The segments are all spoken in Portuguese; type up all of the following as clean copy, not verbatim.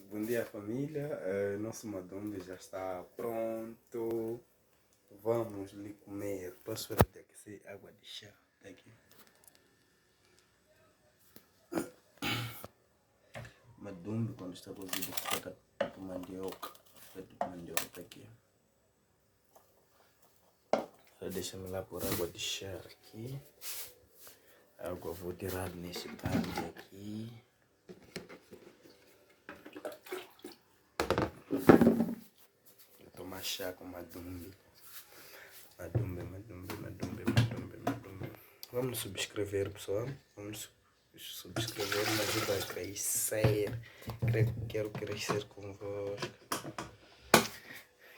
Bom dia, família. Nosso madumbe já está pronto. Vamos lhe comer. Estou à espera de aquecer água de chá. Tá aqui. Madumbe, quando está cozido, fica com mandioca. Feito com mandioca. Tá aqui. Deixa-me lá por água de chá aqui. A água vou tirar nesse balde aqui. Vou tomar chá com madumbe. Madumbe. Vamos subscrever, pessoal. Vamos subscrever, me ajuda a crescer. Quero crescer convosco.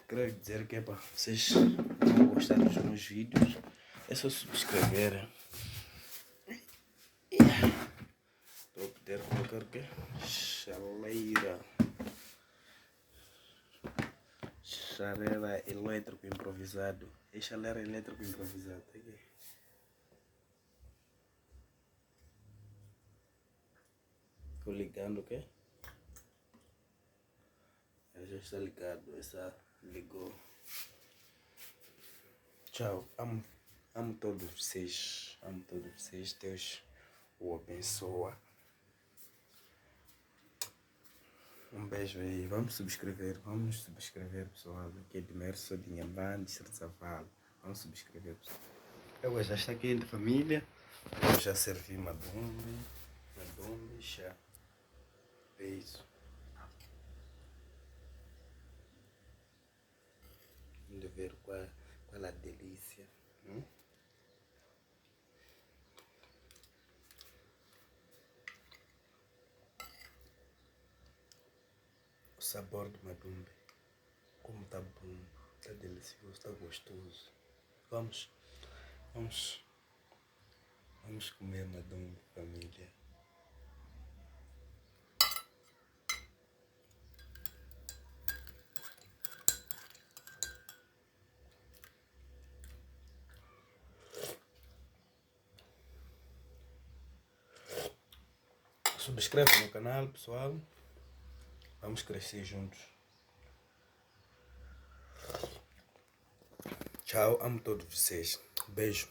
Quero dizer que vocês vão gostar dos meus vídeos. É só subscrever. Estou a poder colocar o quê? Chaleira. Chaleira elétrico improvisado. É chaleira elétrico improvisado. Aqui. Estou ligando o quê? Já está ligado. Essa ligou. Tchau. Amo todos vocês. Amo todos vocês. Deus o abençoa. Um beijo aí. Vamos subscrever, pessoal. Aqui é de Merso, de Inhambane, de Sertzavalo. Vamos subscrever, pessoal. Eu já está aqui de família. Eu já servi madumbe, chá. Beijo. Vamos ver qual a delícia. O sabor do madumbe. Como tá bom, tá delicioso, tá gostoso. Vamos comer madumbe, família. Subscreve no canal, pessoal. Vamos crescer juntos. Tchau, amo todos vocês. Beijo.